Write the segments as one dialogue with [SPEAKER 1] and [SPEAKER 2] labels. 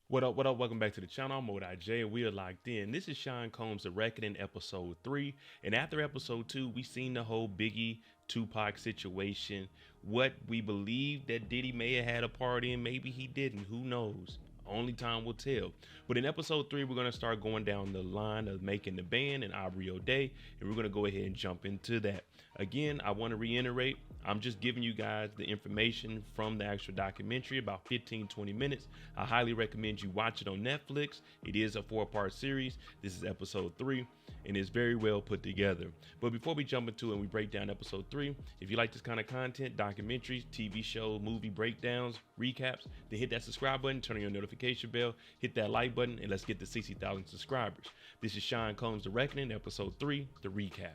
[SPEAKER 1] What up, what up? Welcome back to the channel. I'm J, and we are locked in. This is Sean Combs' The Reckoning, episode 3. And after episode 2, we seen the whole Biggie Tupac situation. What we believe that Diddy may have had a part in, maybe he didn't. Who knows? Only time will tell. But in episode 3, we're going to start going down the line of making the band and Aubrey O'Day, and we're going to go ahead and jump into that. Again, I want to reiterate, I'm just giving you guys the information from the actual documentary, about 15-20 minutes. I highly recommend you watch it on Netflix. It is a 4-part series. This is episode 3, and it's very well put together. But before we jump into it and we break down episode 3, if you like this kind of content, documentaries, TV show, movie breakdowns, recaps, then hit that subscribe button, turn on your notification bell, hit that like button, and let's get to 60,000 subscribers. This is Sean Combs' The Reckoning, episode 3, the recap.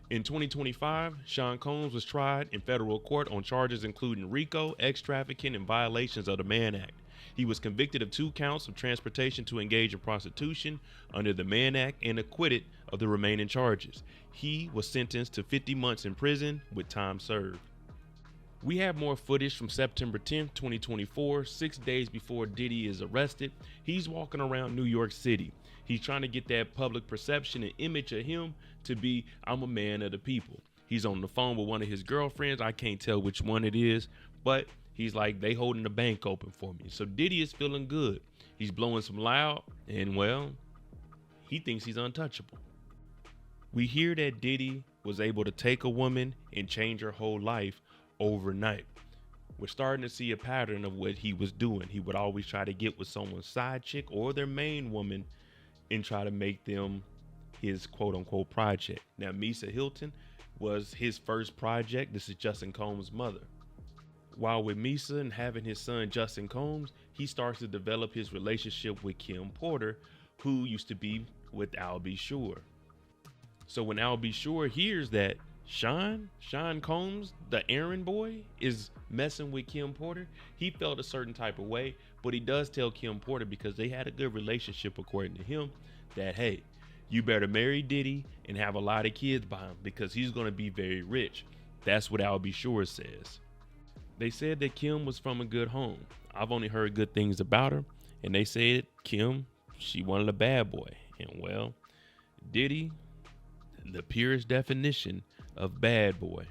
[SPEAKER 1] In 2025, Sean Combs was tried in federal court on charges including RICO, ex-trafficking, and violations of the Mann Act. He was convicted of 2 counts of transportation to engage in prostitution under the Mann Act and acquitted of the remaining charges. He was sentenced to 50 months in prison with time served. We have more footage from September 10th, 2024, 6 days before Diddy is arrested. He's walking around New York City. He's trying to get that public perception and image of him to be, I'm a man of the people. He's on the phone with one of his girlfriends. I can't tell which one it is, but he's like, they holding the bank open for me. So Diddy is feeling good. He's blowing some loud, and well, he thinks he's untouchable. We hear that Diddy was able to take a woman and change her whole life overnight. We're starting to see a pattern of what he was doing. He would always try to get with someone's side chick or their main woman and try to make them his quote unquote project. Now, Misa Hilton was his first project. This is Justin Combs' mother. While with Misa and having his son Justin Combs, he starts to develop his relationship with Kim Porter, who used to be with Al B. Sure. So when Al B. Sure hears that Sean Combs, the errand boy, is messing with Kim Porter, he felt a certain type of way, but he does tell Kim Porter, because they had a good relationship according to him, that hey, you better marry Diddy and have a lot of kids by him because he's going to be very rich. That's what Al B. Sure says. They said that Kim was from a good home. I've only heard good things about her, and they said Kim, she wanted a bad boy. And well, Diddy, the purest definition of bad boy.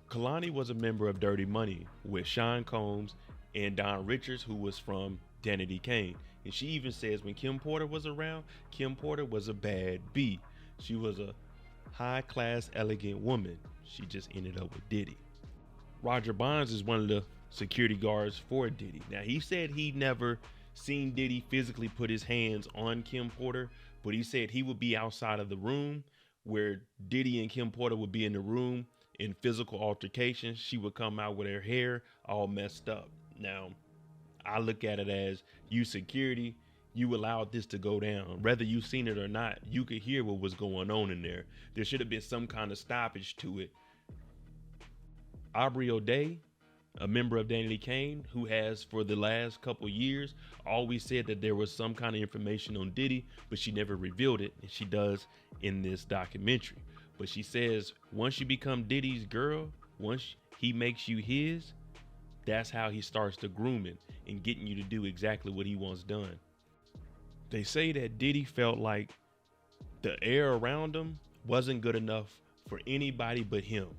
[SPEAKER 1] Kalani was a member of Dirty Money with Sean Combs and Don Richards, who was from Danity Kane. And she even says when Kim Porter was around, Kim Porter was a bad B. She was a high class, elegant woman. She just ended up with Diddy. Roger Bonds is one of the security guards for Diddy. Now, he said he never seen Diddy physically put his hands on Kim Porter, but he said he would be outside of the room where Diddy and Kim Porter would be in the room in physical altercations. She would come out with her hair all messed up. Now, I look at it as, you security, you allowed this to go down. Whether you seen it or not, you could hear what was going on in there. There should have been some kind of stoppage to it. Aubrey O'Day, a member of Danity Kane, who has for the last couple years always said that there was some kind of information on Diddy, but she never revealed it, and she does in this documentary. But she says once you become Diddy's girl, once he makes you his, that's how he starts the grooming and getting you to do exactly what he wants done. They say that Diddy felt like the air around him wasn't good enough for anybody but him.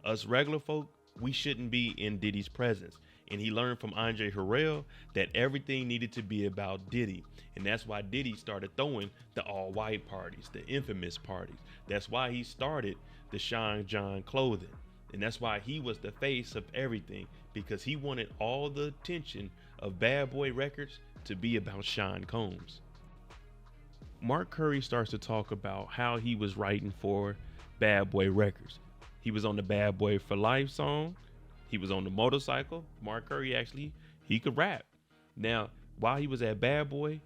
[SPEAKER 1] Us regular folk, we shouldn't be in Diddy's presence. And he learned from Andre Harrell that everything needed to be about Diddy. And that's why Diddy started throwing the all-white parties, the infamous parties. That's why he started the Sean John clothing. And that's why he was the face of everything, because he wanted all the attention of Bad Boy Records to be about Sean Combs. Mark Curry starts to talk about how he was writing for Bad Boy Records. He was on the Bad Boy for Life song. He was on the motorcycle. Mark Curry actually, he could rap. Now, while he was at Bad Boy,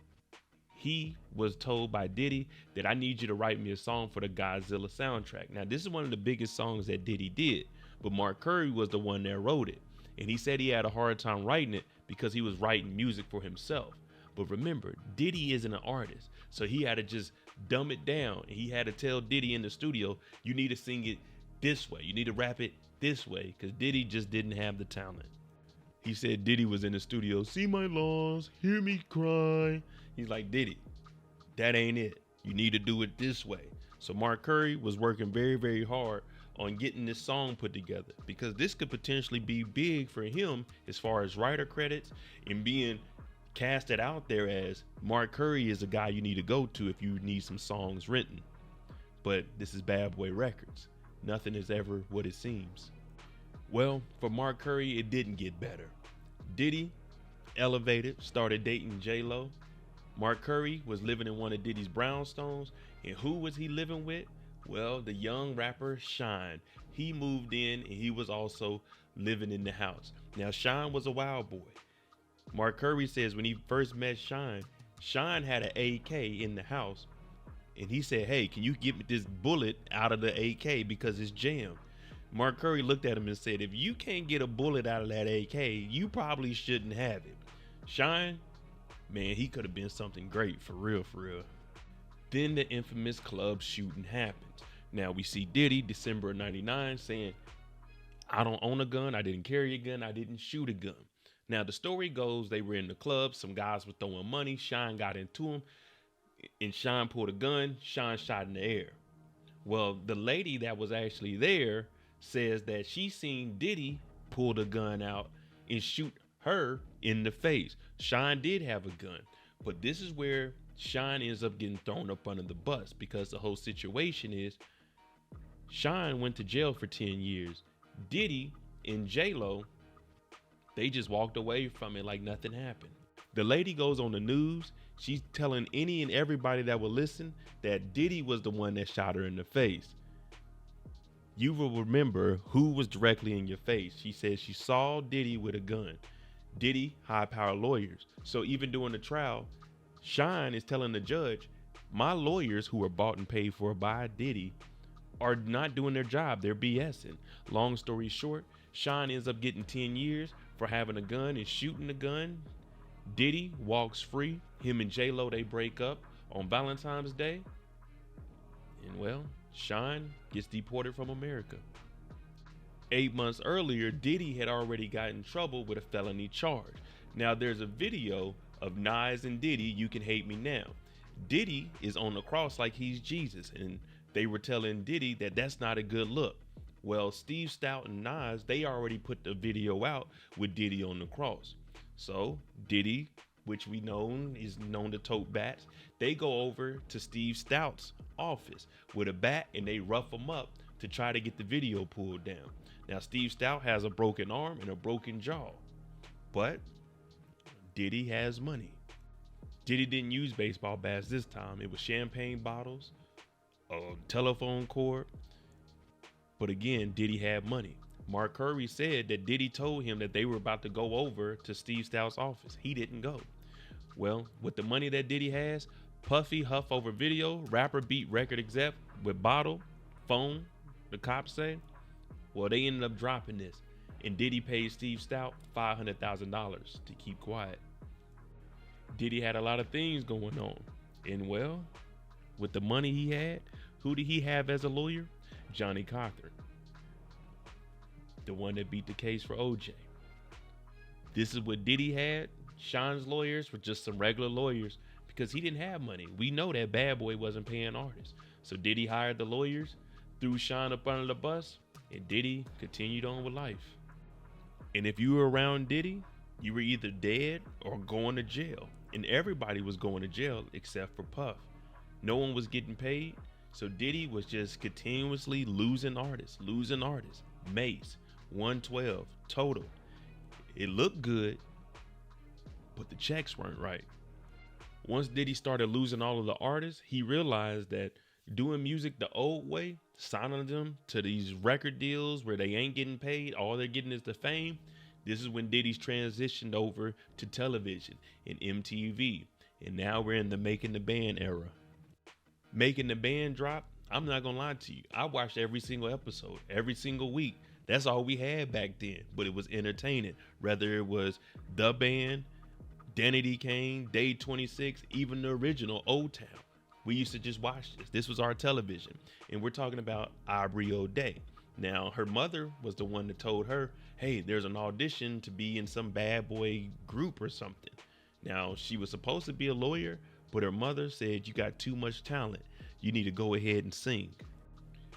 [SPEAKER 1] he was told by Diddy that I need you to write me a song for the Godzilla soundtrack. Now, this is one of the biggest songs that Diddy did, but Mark Curry was the one that wrote it. And he said he had a hard time writing it because he was writing music for himself. But remember, Diddy isn't an artist, so he had to just dumb it down. And he had to tell Diddy in the studio, you need to sing it this way. You need to rap it this way, because Diddy just didn't have the talent. He said Diddy was in the studio, see my loss, hear me cry. He's like, Diddy, that ain't it. You need to do it this way. So Mark Curry was working very, very hard on getting this song put together, because this could potentially be big for him as far as writer credits and being casted out there as Mark Curry is a guy you need to go to if you need some songs written. But this is Bad Boy Records. Nothing is ever what it seems. Well, for Mark Curry, it didn't get better. Diddy elevated, started dating J-Lo. Mark Curry was living in one of Diddy's brownstones. And who was he living with? Well, the young rapper Shine. He moved in and he was also living in the house. Now, Shine was a wild boy. Mark Curry says when he first met Shine, Shine had an AK in the house. And he said, hey, can you get me this bullet out of the AK because it's jammed? Mark Curry looked at him and said, if you can't get a bullet out of that AK, you probably shouldn't have it. Shine, man, he could have been something great, for real, for real. Then the infamous club shooting happens. Now we see Diddy, December of '99, saying, I don't own a gun, I didn't carry a gun, I didn't shoot a gun. Now the story goes, they were in the club, some guys were throwing money, Shine got into him, and Shine pulled a gun, Shine shot in the air. Well, the lady that was actually there says that she seen Diddy pull the gun out and shoot her in the face. Shine did have a gun, but this is where Shine ends up getting thrown up under the bus, because the whole situation is Shine went to jail for 10 years. Diddy and J-Lo, they just walked away from it like nothing happened. The lady goes on the news. She's telling any and everybody that will listen that Diddy was the one that shot her in the face. You will remember who was directly in your face. She said she saw Diddy with a gun. Diddy, high-powered lawyers. So even during the trial, Shine is telling the judge, my lawyers who are bought and paid for by Diddy are not doing their job. They're BSing. Long story short, Shine ends up getting 10 years for having a gun and shooting the gun. Diddy walks free. Him and J-Lo, they break up on Valentine's Day. And well, Shine gets deported from America. 8 months earlier, Diddy had already got in trouble with a felony charge. Now there's a video of Nas and Diddy, You Can Hate Me Now. Diddy is on the cross like he's Jesus, and they were telling Diddy that that's not a good look. Well, Steve Stout and Nas, they already put the video out with Diddy on the cross. So Diddy, which we know is known to tote bats, they go over to Steve Stout's office with a bat and they rough him up to try to get the video pulled down. Now Steve Stout has a broken arm and a broken jaw, but Diddy has money. Diddy didn't use baseball bats this time. It was champagne bottles, a telephone cord. But again, Diddy had money. Mark Curry said that Diddy told him that they were about to go over to Steve Stout's office. He didn't go. Well, with the money that Diddy has, Puffy huff over video, rapper beat record exec with bottle, phone, the cops say. Well, they ended up dropping this, and Diddy paid Steve Stout $500,000 to keep quiet. Diddy had a lot of things going on, and well, with the money he had, who did he have as a lawyer? Johnny Cochran, the one that beat the case for OJ. This is what Diddy had. Shine's lawyers were just some regular lawyers because he didn't have money. We know that Bad Boy wasn't paying artists. So Diddy hired the lawyers, threw Shine up under the bus, and Diddy continued on with life. And if you were around Diddy, you were either dead or going to jail. And everybody was going to jail except for Puff. No one was getting paid. So Diddy was just continuously losing artists. Mace, 112, total. It looked good, but the checks weren't right. Once Diddy started losing all of the artists, he realized that doing music the old way, signing them to these record deals where they ain't getting paid, all they're getting is the fame. This is when Diddy's transitioned over to television and MTV. And now we're in the Making the Band era. Making the Band drop, I'm not gonna lie to you. I watched every single episode, every single week. That's all we had back then, but it was entertaining. Whether it was The Band, Danity Kane, Day 26, even the original Old Town. We used to just watch this. This was our television. And we're talking about Aubrey O'Day. Now, her mother was the one that told her, hey, there's an audition to be in some bad boy group or something. Now, she was supposed to be a lawyer, but her mother said, you got too much talent. You need to go ahead and sing.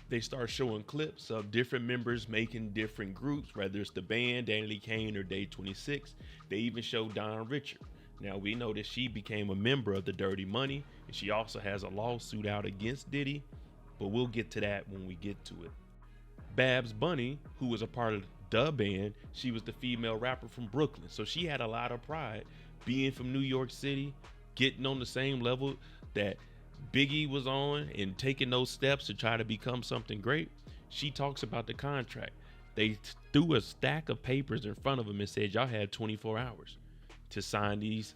[SPEAKER 1] They start showing clips of different members making different groups, whether it's the band, Danny Lee Kane, or Day 26. They even show Don Richard. Now, we know that she became a member of the Dirty Money, and she also has a lawsuit out against Diddy, but we'll get to that when we get to it. Babs Bunny, who was a part of the band, she was the female rapper from Brooklyn, so she had a lot of pride being from New York City, getting on the same level that Biggie was on and taking those steps to try to become something great. She talks about the contract. They threw a stack of papers in front of them and said, y'all had 24 hours to sign these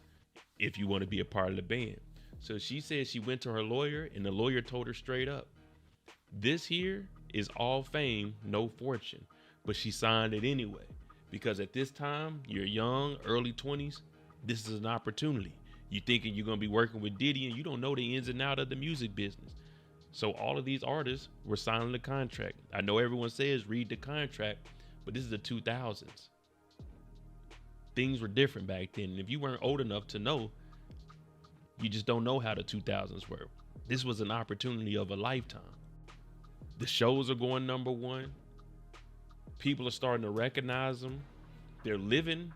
[SPEAKER 1] if you want to be a part of the band. So she said she went to her lawyer, and the lawyer told her straight up, this here is all fame, no fortune. But she signed it anyway, because at this time, you're young, early 20s, this is an opportunity. You thinking you're going to be working with Diddy, and you don't know the ins and outs of the music business. So all of these artists were signing the contract. I know everyone says read the contract, but this is the 2000s. Things were different back then. And if you weren't old enough to know, you just don't know how the 2000s were. This was an opportunity of a lifetime. The shows are going #1. People are starting to recognize them. They're living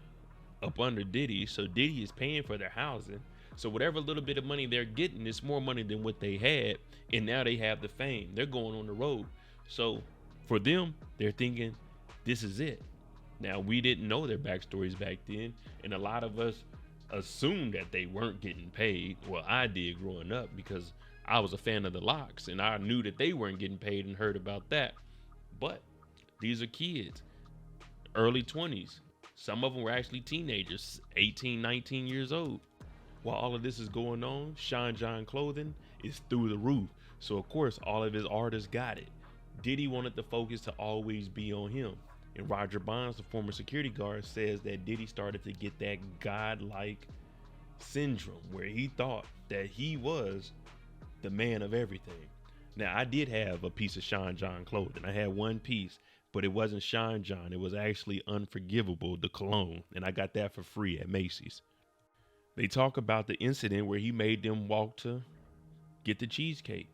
[SPEAKER 1] up under Diddy, so Diddy is paying for their housing. So whatever little bit of money they're getting, it's more money than what they had, and now they have the fame. They're going on the road. So for them, they're thinking, this is it. Now, we didn't know their backstories back then, and a lot of us assumed that they weren't getting paid. Well, I did growing up because I was a fan of the Locks, and I knew that they weren't getting paid and heard about that. But these are kids, early 20s. Some of them were actually teenagers, 18, 19 years old. While all of this is going on, Sean John clothing is through the roof. So of course, all of his artists got it. Diddy wanted the focus to always be on him. And Roger Bonds, the former security guard, says that Diddy started to get that godlike syndrome where he thought that he was the man of everything. Now, I did have a piece of Sean John clothing. I had one piece, but it wasn't Sean John. It was actually Unforgivable, the cologne. And I got that for free at Macy's. They talk about the incident where he made them walk to get the cheesecake.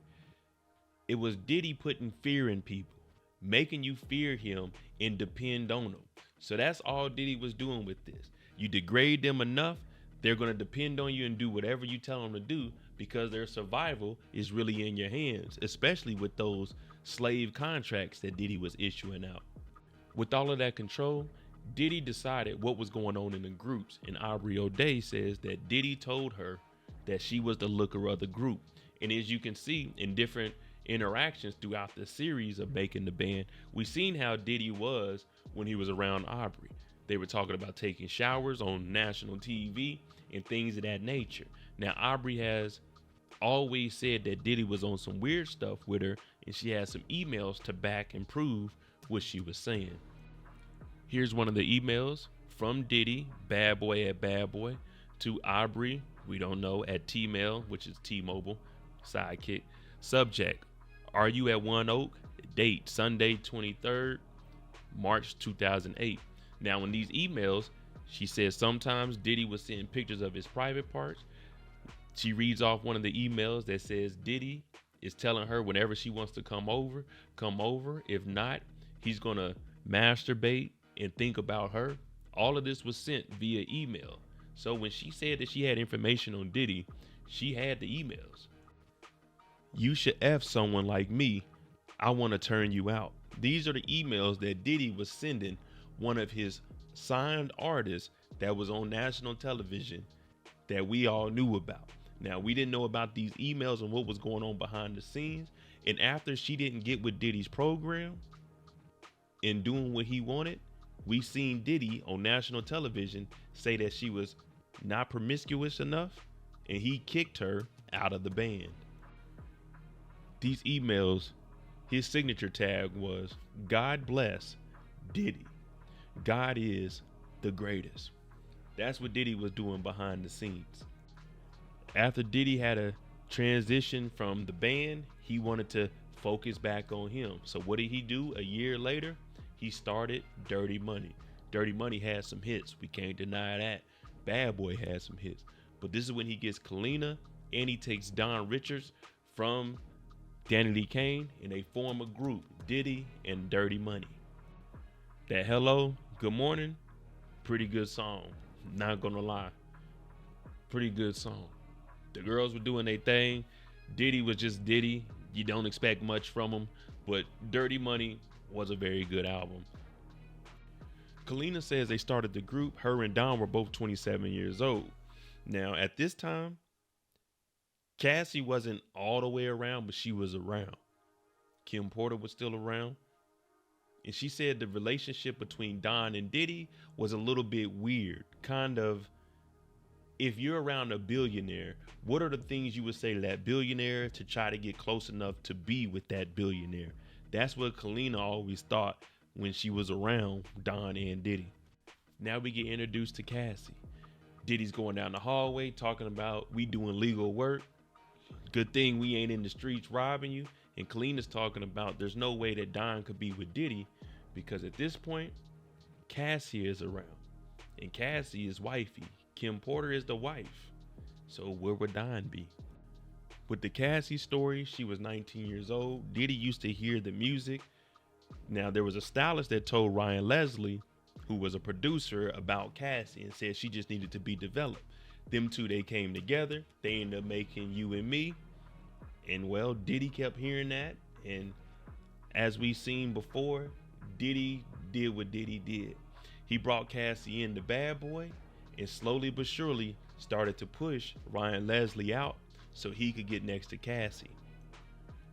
[SPEAKER 1] It was Diddy putting fear in people, making you fear him and depend on him. So that's all Diddy was doing with this. You degrade them enough, they're going to depend on you and do whatever you tell them to do, because their survival is really in your hands, especially with those slave contracts that Diddy was issuing out. With all of that control, Diddy decided what was going on in the groups, and Aubrey O'Day says that Diddy told her that she was the looker of the group. And as you can see in different interactions throughout the series of Making the Band, we've seen how Diddy was when he was around Aubrey. They were talking about taking showers on national TV and things of that nature. Now, Aubrey has always said that Diddy was on some weird stuff with her, and she had some emails to back and prove what she was saying. Here's one of the emails from Diddy, bad boy at bad boy, to Aubrey, we don't know, at T-Mail, which is T-Mobile, sidekick. Subject, are you at One Oak? Date, Sunday 23rd, March 2008. Now, in these emails, she says sometimes Diddy was sending pictures of his private parts. She reads off one of the emails that says Diddy is telling her whenever she wants to come over, come over. If not, he's going to masturbate and think about her. All of this was sent via email. So when she said that she had information on Diddy, she had the emails. You should F someone like me. I want to turn you out. These are the emails that Diddy was sending one of his signed artists that was on national television that we all knew about. Now, we didn't know about these emails and what was going on behind the scenes. And after she didn't get with Diddy's program and doing what he wanted, we seen Diddy on national television say that she was not promiscuous enough, and he kicked her out of the band. These emails, his signature tag was, God bless Diddy. God is the greatest. That's what Diddy was doing behind the scenes. After Diddy had a transition from the band, he wanted to focus back on him. So what did he do? A year later, he started Dirty Money. Dirty Money had some hits. We can't deny that. Bad Boy had some hits. But this is when he gets Kalina and he takes Don Richards from Danny Lee Kane and they form a group, Diddy and Dirty Money. That Hello, Good Morning, pretty good song. Not gonna lie. Pretty good song. The girls were doing their thing. Diddy was just Diddy. You don't expect much from him. But Dirty Money was a very good album. Kalina says they started the group. Her and Don were both 27 years old. Now, at this time, Cassie wasn't all the way around, but she was around. Kim Porter was still around. And she said the relationship between Don and Diddy was a little bit weird. Kind of, if you're around a billionaire, what are the things you would say to that billionaire to try to get close enough to be with that billionaire? That's what Kalina always thought when she was around Don and Diddy. Now we get introduced to Cassie. Diddy's going down the hallway talking about we doing legal work. Good thing we ain't in the streets robbing you. And Kalina's talking about there's no way that Don could be with Diddy because at this point, Cassie is around. And Cassie is wifey. Kim Porter is the wife. So where would Don be? With the Cassie story, she was 19 years old. Diddy used to hear the music. Now, there was a stylist that told Ryan Leslie, who was a producer, about Cassie and said she just needed to be developed. Them two, they came together. They ended up making You and Me. And well, Diddy kept hearing that. And as we've seen before, Diddy did what Diddy did. He brought Cassie in the Bad Boy and slowly but surely started to push Ryan Leslie out so he could get next to Cassie.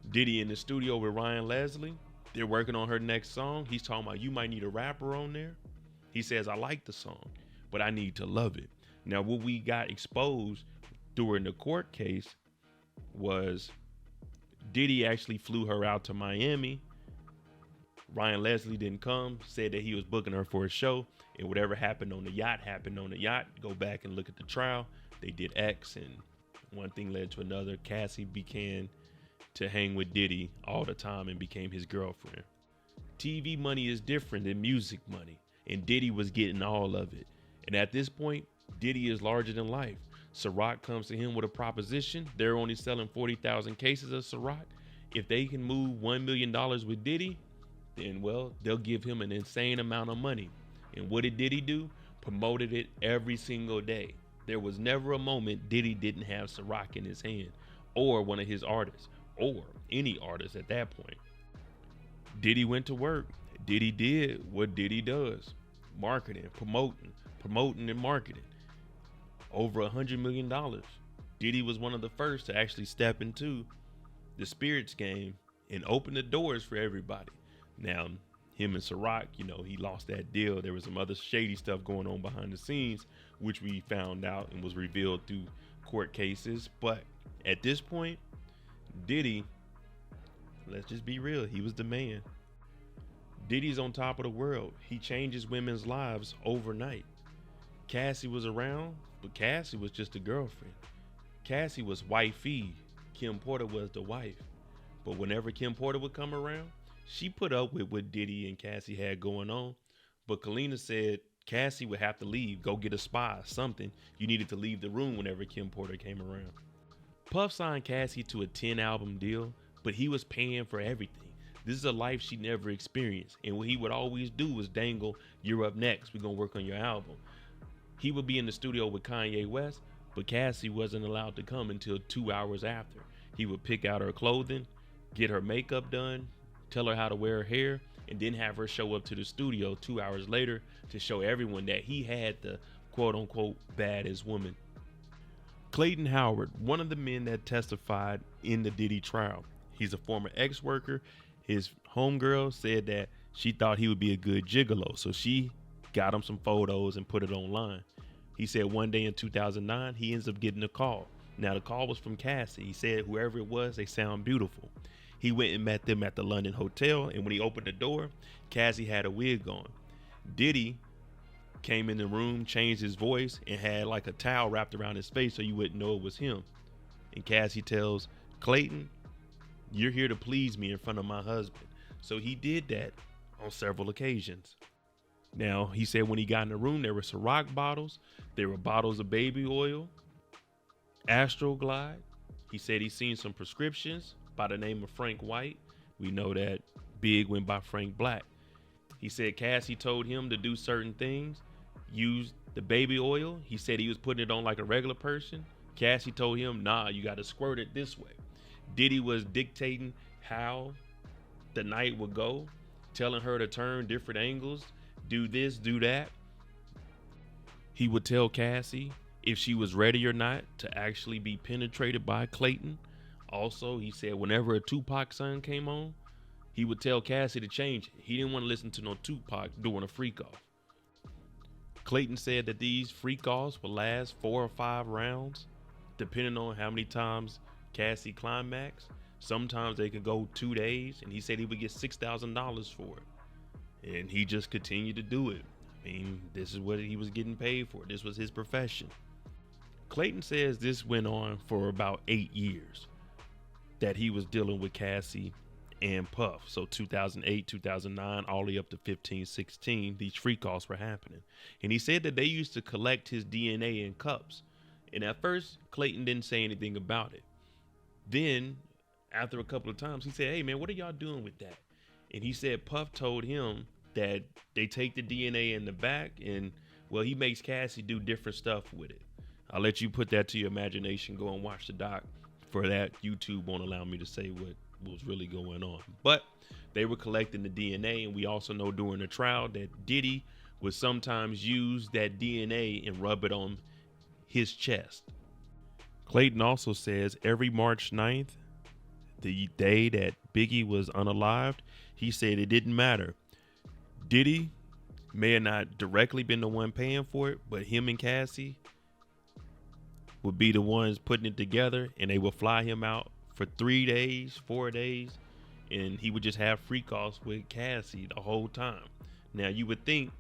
[SPEAKER 1] Diddy in the studio with Ryan Leslie. They're working on her next song. He's talking about, you might need a rapper on there. He says, I like the song, but I need to love it. Now, what we got exposed during the court case was Diddy actually flew her out to Miami. Ryan Leslie didn't come, said that he was booking her for a show, and whatever happened on the yacht happened on the yacht. Go back and look at the trial. They did X, and one thing led to another. Cassie began to hang with Diddy all the time and became his girlfriend. TV money is different than music money, and Diddy was getting all of it. And at this point, Diddy is larger than life. Ciroc comes to him with a proposition. They're only selling 40,000 cases of Ciroc. If they can move $1 million with Diddy, then well, they'll give him an insane amount of money. And what did Diddy do? Promoted it every single day. There was never a moment Diddy didn't have Ciroc in his hand, or one of his artists, or any artist at that point. Diddy went to work. Diddy did what Diddy does. Marketing, promoting and marketing. Over $100 million. Diddy was one of the first to actually step into the spirits game and open the doors for everybody. Now, him and Ciroc, he lost that deal. There was some other shady stuff going on behind the scenes, which we found out and was revealed through court cases. But at this point, Diddy, let's just be real, he was the man. Diddy's on top of the world. He changes women's lives overnight. Cassie was around, but Cassie was just a girlfriend. Cassie was wifey. Kim Porter was the wife. But whenever Kim Porter would come around, she put up with what Diddy and Cassie had going on. But Kalina said Cassie would have to leave, go get a spy, something. You needed to leave the room whenever Kim Porter came around. Puff signed Cassie to a 10-album deal, but he was paying for everything. This is a life she never experienced. And what he would always do was dangle, you're up next, we're going to work on your album. He would be in the studio with Kanye West, but Cassie wasn't allowed to come until 2 hours after. He would pick out her clothing, get her makeup done, tell her how to wear her hair, and then have her show up to the studio 2 hours later to show everyone that he had the quote-unquote baddest woman. Clayton Howard, one of the men that testified in the Diddy trial. He's a former ex-worker. His homegirl said that she thought he would be a good gigolo, so she got him some photos and put it online. He said one day in 2009, he ends up getting a call. Now, the call was from Cassie. He said whoever it was, they sound beautiful. He went and met them at the London hotel, and when he opened the door, Cassie had a wig on. Diddy came in the room, changed his voice, and had like a towel wrapped around his face so you wouldn't know it was him. And Cassie tells Clayton, you're here to please me in front of my husband. So he did that on several occasions. Now, he said when he got in the room, there were some rock bottles, there were bottles of baby oil, Astroglide. He said he seen some prescriptions by the name of Frank White. We know that Big went by Frank Black. He said Cassie told him to do certain things, use the baby oil. He said he was putting it on like a regular person. Cassie told him, nah, you got to squirt it this way. Diddy was dictating how the night would go, telling her to turn different angles, do this, do that. He would tell Cassie if she was ready or not to actually be penetrated by Clayton. Also, he said whenever a Tupac song came on, he would tell Cassie to change it. He didn't want to listen to no Tupac doing a freak off. Clayton said that these freak offs would last 4 or 5 rounds, depending on how many times Cassie climaxed. Sometimes they could go 2 days, and he said he would get $6,000 for it. And he just continued to do it. I mean, this is what he was getting paid for. This was his profession. Clayton says this went on for about 8 years that he was dealing with Cassie and Puff. So 2008, 2009, all the way up to 15, 16, these freak offs were happening. And he said that they used to collect his DNA in cups. And at first, Clayton didn't say anything about it. Then, after a couple of times, he said, hey man, what are y'all doing with that? And he said Puff told him that they take the DNA in the back and, well, he makes Cassie do different stuff with it. I'll let you put that to your imagination. Go and watch the doc. For that, YouTube won't allow me to say what was really going on. But they were collecting the DNA, and we also know during the trial that Diddy would sometimes use that DNA and rub it on his chest. Clayton also says every March 9th, the day that Biggie was unalived, he said it didn't matter. Diddy may have not directly been the one paying for it, but him and Cassie would be the ones putting it together, and they would fly him out for 3 days, 4 days, and he would just have freak offs with Cassie the whole time. Now, you would think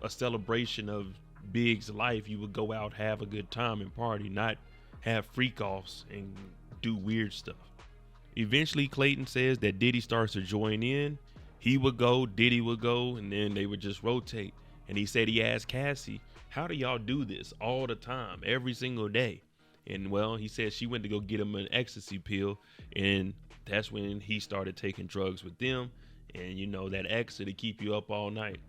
[SPEAKER 1] a celebration of Big's life, you would go out, have a good time and party, not have freak offs and do weird stuff. Eventually, Clayton says that Diddy starts to join in. He would go, Diddy would go, and then they would just rotate. And he said he asked Cassie, how do y'all do this all the time, every single day? And well, he said she went to go get him an ecstasy pill, and that's when he started taking drugs with them. And you know, that ecstasy to keep you up all night.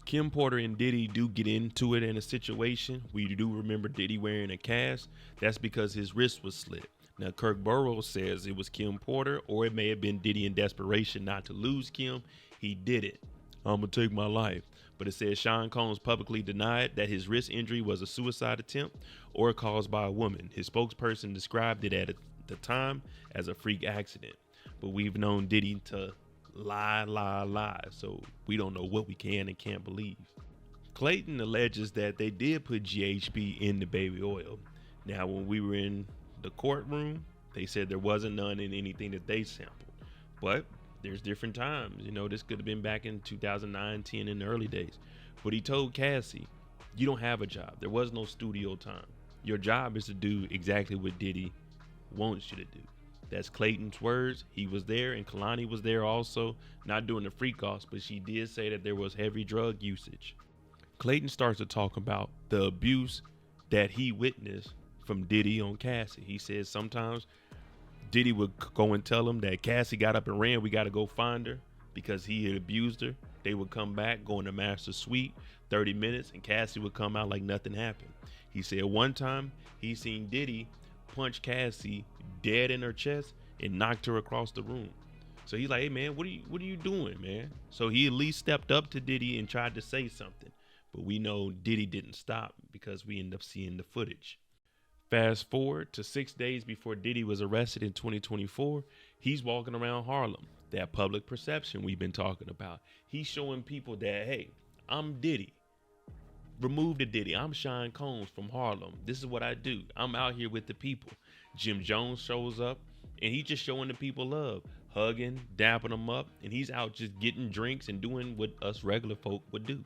[SPEAKER 1] Kim Porter and Diddy do get into it in a situation. We do remember Diddy wearing a cast. That's because his wrist was slit. Now, Kirk Burrows says it was Kim Porter, or it may have been Diddy in desperation not to lose Kim. He did it. I'm going to take my life. But it says Sean Combs publicly denied that his wrist injury was a suicide attempt or caused by a woman. His spokesperson described it at the time as a freak accident. But we've known Diddy to lie. So we don't know what we can and can't believe. Clayton alleges that they did put GHB in the baby oil. Now, when we were in the courtroom, they said there wasn't none in anything that they sampled. But there's different times. You know, this could have been back in 2009, 10 in the early days. But he told Cassie, you don't have a job. There was no studio time. Your job is to do exactly what Diddy wants you to do. That's Clayton's words. He was there, and Kalani was there also, not doing the freak offs, but she did say that there was heavy drug usage. Clayton starts to talk about the abuse that he witnessed from Diddy on Cassie. He says sometimes Diddy would go and tell him that Cassie got up and ran. We got to go find her because he had abused her. They would come back, go in the master suite, 30 minutes, and Cassie would come out like nothing happened. He said one time he seen Diddy punch Cassie dead in her chest and knocked her across the room. So he's like, hey man, what are you doing, man? So he at least stepped up to Diddy and tried to say something. But we know Diddy didn't stop because we end up seeing the footage. Fast forward to 6 days before Diddy was arrested in 2024, he's walking around Harlem. That public perception we've been talking about. He's showing people that, hey, I'm Diddy. Remove the Diddy. I'm Sean Combs from Harlem. This is what I do. I'm out here with the people. Jim Jones shows up, and he's just showing the people love, hugging, dapping them up, and he's out just getting drinks and doing what us regular folk would do.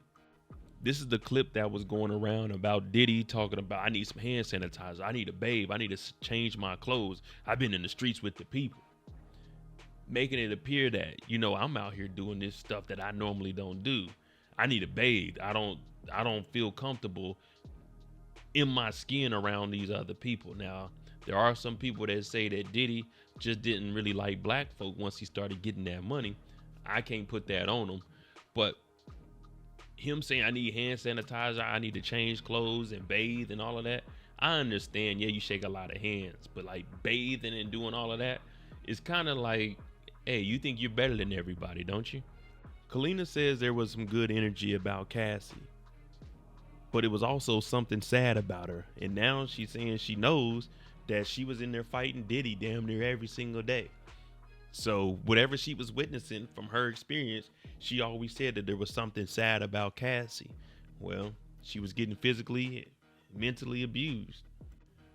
[SPEAKER 1] This is the clip that was going around about Diddy talking about, I need some hand sanitizer. I need a babe. I need to change my clothes. I've been in the streets with the people. Making it appear that, you know, I'm out here doing this stuff that I normally don't do. I need to bathe. I don't feel comfortable in my skin around these other people. Now, there are some people that say that Diddy just didn't really like black folk once he started getting that money. I can't put that on him. But him saying I need hand sanitizer, I need to change clothes and bathe and all of that, I understand. Yeah, you shake a lot of hands, but like bathing and doing all of that is kind of like, hey, you think you're better than everybody, don't you? Kalina says there was some good energy about Cassie, but it was also something sad about her. And now she's saying she knows that she was in there fighting Diddy damn near every single day. So whatever she was witnessing from her experience, she always said that there was something sad about Cassie. Well, she was getting physically, mentally abused.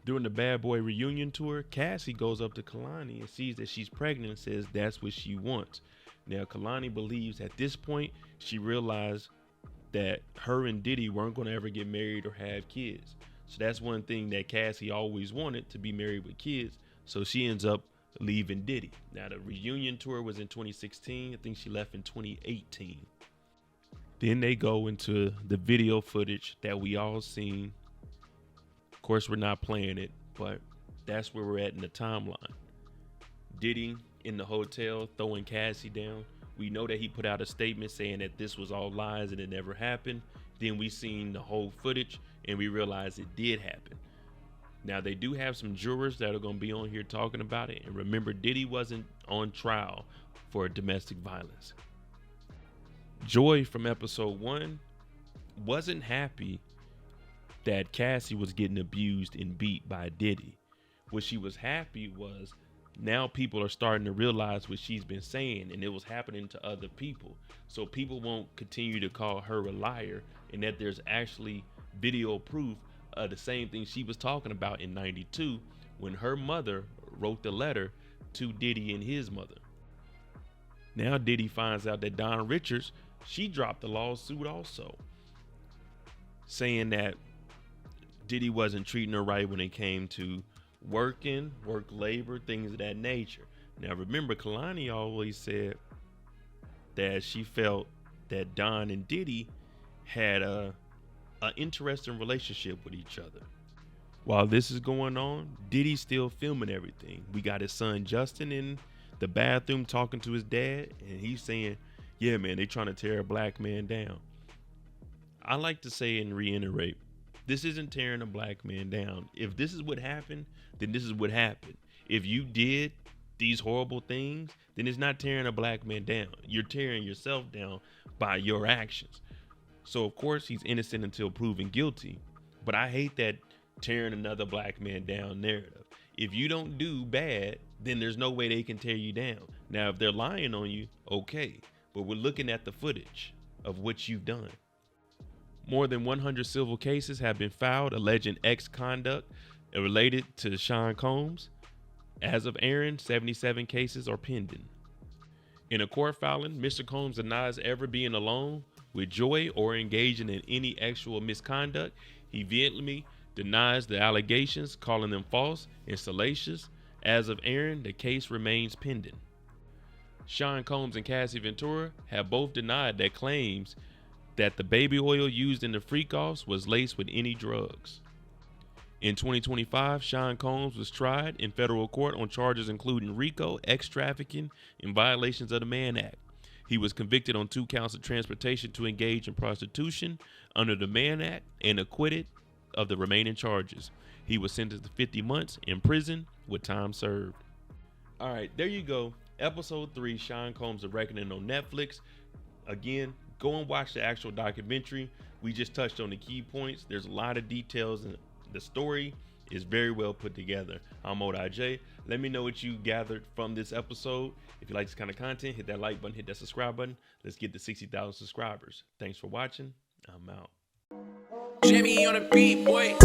[SPEAKER 1] During the Bad Boy reunion tour, Cassie goes up to Kalani and sees that she's pregnant and says that's what she wants. Now, Kalani believes at this point, she realized that her and Diddy weren't going to ever get married or have kids. So that's one thing that Cassie always wanted, to be married with kids. So she ends up leaving Diddy. Now, the reunion tour was in 2016. I think she left in 2018. Then they go into the video footage that we all seen. Of course, we're not playing it, but that's where we're at in the timeline. Diddy in the hotel throwing Cassie down. We know that he put out a statement saying that this was all lies and it never happened. Then we seen the whole footage and we realized it did happen. Now, they do have some jurors that are going to be on here talking about it. And remember, Diddy wasn't on trial for domestic violence. Joy from episode 1 wasn't happy that Cassie was getting abused and beat by Diddy. What she was happy was now people are starting to realize what she's been saying, and it was happening to other people. So people won't continue to call her a liar, and that there's actually video proof of the same thing she was talking about in 92 when her mother wrote the letter to Diddy and his mother. Now Diddy finds out that Don Richards, she dropped the lawsuit also, saying that Diddy wasn't treating her right when it came to work labor, things of that nature. Now remember, Kalani always said that she felt that Don and Diddy had a interesting relationship with each other. While this is going on, Diddy's still filming everything. We got his son Justin in the bathroom talking to his dad, and he's saying, yeah man, they trying to tear a black man down. I like to say and reiterate, this isn't tearing a black man down. If this is what happened, then this is what happened. If you did these horrible things, then it's not tearing a black man down. You're tearing yourself down by your actions. So of course he's innocent until proven guilty. But I hate that tearing another black man down narrative. If you don't do bad, then there's no way they can tear you down. Now, if they're lying on you, okay. But we're looking at the footage of what you've done. More than 100 civil cases have been filed alleging ex-conduct related to Sean Combs. As of airing, 77 cases are pending. In a court filing, Mr. Combs denies ever being alone with Joy or engaging in any actual misconduct. He vehemently denies the allegations, calling them false and salacious. As of airing, the case remains pending. Sean Combs and Cassie Ventura have both denied their claims that the baby oil used in the freak-offs was laced with any drugs. In 2025, Sean Combs was tried in federal court on charges including RICO, ex-trafficking, and violations of the Mann Act. He was convicted on 2 counts of transportation to engage in prostitution under the Mann Act and acquitted of the remaining charges. He was sentenced to 50 months in prison with time served. All right, there you go. Episode 3, Sean Combs: A Reckoning on Netflix. Again, go and watch the actual documentary. We just touched on the key points. There's a lot of details, and the story is very well put together. I'm Aubrey. Let me know what you gathered from this episode. If you like this kind of content, hit that like button, hit that subscribe button. Let's get to 60,000 subscribers. Thanks for watching. I'm out.
[SPEAKER 2] Jimmy on the beat, boy.